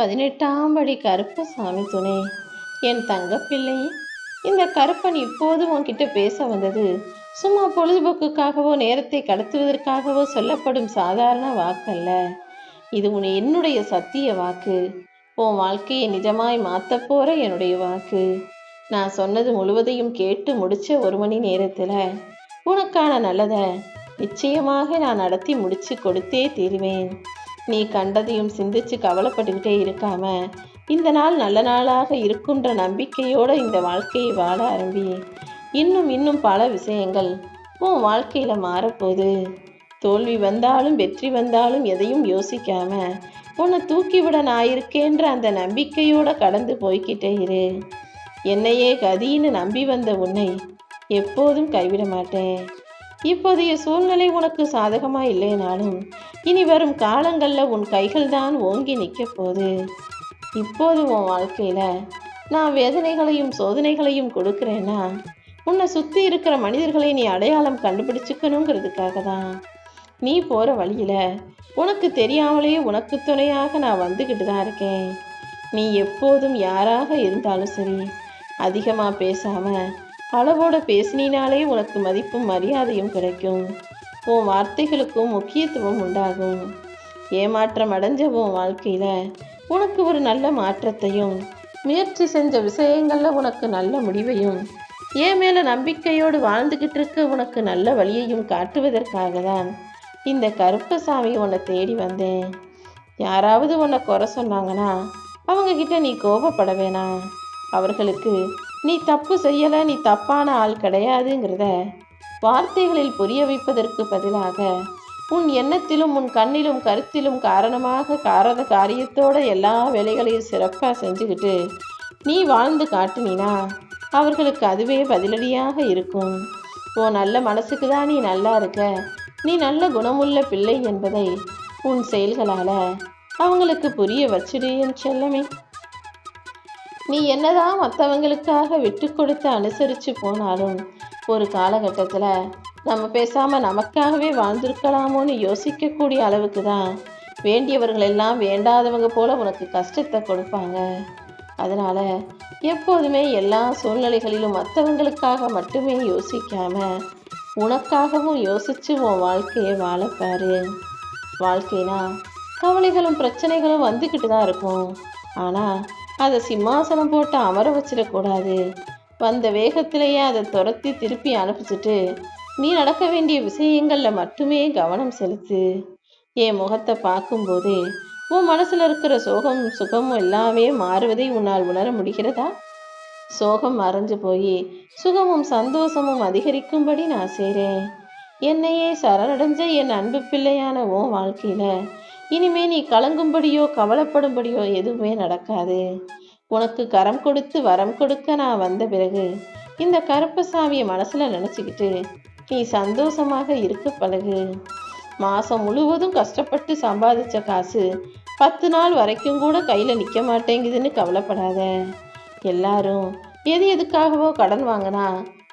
18ஆம் படி கருப்பசாமி துணை. என் தங்கப்பிள்ளை, இந்த கருப்பன் இப்போது உன்கிட்ட பேச வந்தது சும்மா பொழுதுபோக்குக்காகவோ நேரத்தை கடத்துவதற்காகவோ சொல்லப்படும் சாதாரண வாக்கல்ல. இது என்னுடைய சத்திய வாக்கு. உன் வாழ்க்கையை நிஜமாய் மாத்தப் போற என்னுடைய வாக்கு. நான் சொன்னது முழுவதையும் கேட்டு முடிச்ச 1 மணி நேரத்துல உனக்கான நல்லதை நிச்சயமாக நான் நடத்தி முடிச்சு கொடுத்தே தீருவேன். நீ கண்டதையும் சிந்திச்சு கவலைப்பட்டுக்கிட்டே இருக்காம இந்த நாள் நல்ல நாளாக இருக்குன்ற நம்பிக்கையோட இந்த வாழ்க்கையை வாழ ஆரம்பி. இன்னும் பல விஷயங்கள் உன் வாழ்க்கையில மாறப்போகுது. தோல்வி வந்தாலும் வெற்றி வந்தாலும் எதையும் யோசிக்காம உன்னை தூக்கிவிட நான் இருக்கேன்ற அந்த நம்பிக்கையோட கடந்து போய்கிட்டே இரு. என்னையே கதின்னு நம்பி வந்த உன்னை எப்போதும் கைவிட மாட்டேன். இப்போதைய சூழ்நிலை உனக்கு சாதகமா இல்லைனாலும் இனி வரும் காலங்களில் உன் கைகள் தான் ஓங்கி நிற்க போகுது. இப்போது உன் வாழ்க்கையில நான் வேதனைகளையும் சோதனைகளையும் கொடுக்குறேன்னா உன்னை சுற்றி இருக்கிற மனிதர்களை நீ அடையாளம் கண்டுபிடிச்சுக்கணுங்கிறதுக்காக தான். நீ போகிற வழியில உனக்கு தெரியாமலே உனக்கு துணையாக நான் வந்துக்கிட்டு தான் இருக்கேன். நீ எப்போதும் யாராக இருந்தாலும் சரி, அதிகமாக பேசாமல் அளவோடு பேசினாலே உனக்கு மதிப்பும் மரியாதையும் கிடைக்கும். உன் வார்த்தைகளுக்கும் முக்கியத்துவம் உண்டாகும். ஏமாற்றம் அடைஞ்ச உன் வாழ்க்கையில் உனக்கு ஒரு நல்ல மாற்றத்தையும், முயற்சி செஞ்ச விஷயங்களில் உனக்கு நல்ல முடிவையும், ஏன் மேலே நம்பிக்கையோடு வாழ்ந்துக்கிட்டு இருக்க உனக்கு நல்ல வழியையும் காட்டுவதற்காக தான் இந்த கருப்பசாமி உன்னை தேடி வந்தேன். யாராவது உன்னை குறை சொன்னாங்கன்னா அவங்கக்கிட்ட நீ கோபப்பட வேணாம். அவர்களுக்கு நீ தப்பு செய்யலை, நீ தப்பான ஆள் கிடையாதுங்கிறத வார்த்தைகளில் புரிய வைப்பதற்கு பதிலாக உன் எண்ணத்திலும் உன் கண்ணிலும் கருத்திலும் காரணமாக காரியத்தோட எல்லா வேலைகளையும் சிறப்பாக செஞ்சுக்கிட்டு நீ வாழ்ந்து காட்டுனீனா அவர்களுக்கு அதுவே பதிலடியாக இருக்கும். உன் நல்ல மனசுக்கு தான் நீ நல்லா இருக்க, நீ நல்ல குணமுள்ள பிள்ளை என்பதை உன் செயல்களால் அவங்களுக்கு புரிய வச்சிடு என் செல்லமே. நீ என்னதான் மற்றவங்களுக்காக விட்டு கொடுத்து அனுசரித்து போனாலும் ஒரு காலகட்டத்தில் நம்ம பேசாமல் நமக்காகவே வாழ்ந்திருக்கலாமோன்னு யோசிக்கக்கூடிய அளவுக்கு தான் வேண்டியவர்கள் எல்லாம் வேண்டாதவங்க போல உனக்கு கஷ்டத்தை கொடுப்பாங்க. அதனால் எப்போதுமே எல்லா சூழ்நிலைகளிலும் மற்றவங்களுக்காக மட்டுமே யோசிக்காம உனக்காகவும் யோசித்து உன் வாழ்க்கையை வாழப்பாரு. வாழ்க்கைனா கவலைகளும் பிரச்சனைகளும் வந்துக்கிட்டு தான் இருக்கும். ஆனால் அதை சிம்மாசனம் போட்டு அமர வச்சிடக்கூடாது. வந்த வேகத்திலேயே அதை துரத்தி திருப்பி அனுப்பிச்சிட்டு நீ நடக்க வேண்டிய விஷயங்களில் மட்டுமே கவனம் செலுத்து. என் முகத்தை பார்க்கும்போதே உன் மனசில் இருக்கிற சோகம் சுகமும் எல்லாமே மாறுவதை உன்னால் உணர முடிகிறதா? சோகம் மறைஞ்சு போய் சுகமும் சந்தோஷமும் அதிகரிக்கும்படி நான் செய்கிறேன். என்னையே சரணடைஞ்ச என் அன்பு பிள்ளையான உன் வாழ்க்கையில் இனிமே நீ கலங்கும்படியோ கவலைப்படும்படியோ எதுவுமே நடக்காது. உனக்கு கரம் கொடுத்து வரம் கொடுக்க நான் வந்த பிறகு இந்த கருப்பசாமியை மனசில் நினச்சிக்கிட்டு நீ சந்தோஷமாக இருக்க பழகு. மாதம் முழுவதும் கஷ்டப்பட்டு சம்பாதிச்ச காசு 10 நாள் வரைக்கும் கூட கையில் நிற்க மாட்டேங்குதுன்னு கவலைப்படாத. எல்லாரும் எதுக்காகவோ கடன் வாங்கினா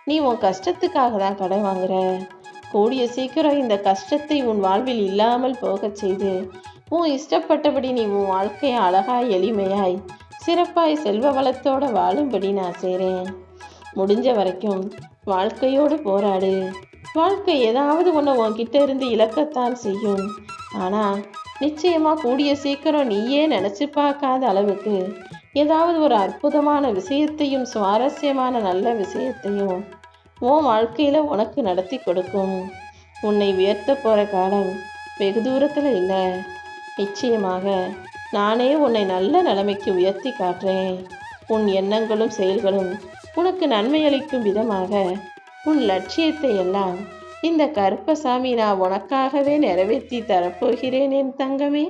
நீ உன் கஷ்டத்துக்காக தான் கடன் வாங்குற. கூடிய சீக்கிரம் இந்த கஷ்டத்தை உன் வாழ்வில் இல்லாமல் போகச் செய்து உன் இஷ்டப்பட்டபடி நீ உன் வாழ்க்கையை அழகாய் எளிமையாய் சிறப்பாய் செல்வ வளத்தோடு வாழும்படி நான் செய்கிறேன். முடிஞ்ச வரைக்கும் வாழ்க்கையோடு போராடு. வாழ்க்கை ஏதாவது ஒன்று உன்கிட்ட இருந்து இழக்கத்தான் செய்யும். ஆனால் நிச்சயமாக கூடிய சீக்கிரம் நீயே நினச்சி பார்க்காத அளவுக்கு ஏதாவது ஒரு அற்புதமான விஷயத்தையும் சுவாரஸ்யமான நல்ல விஷயத்தையும் உன் வாழ்க்கையில் உனக்கு நடத்தி கொடுக்கும். உன்னை உயர்த்த போகிற காலம் வெகு தூரத்தில் இல்லை. நிச்சயமாக நானே உன்னை நல்ல நிலைமைக்கு உயர்த்தி காட்டுறேன். உன் எண்ணங்களும் செயல்களும் உனக்கு நன்மை அளிக்கும் விதமாக உன் லட்சியத்தை எல்லாம் இந்த கருப்பசாமி நான் உனக்காகவே நிறைவேற்றி தரப்போகிறேன் என் தங்கமே.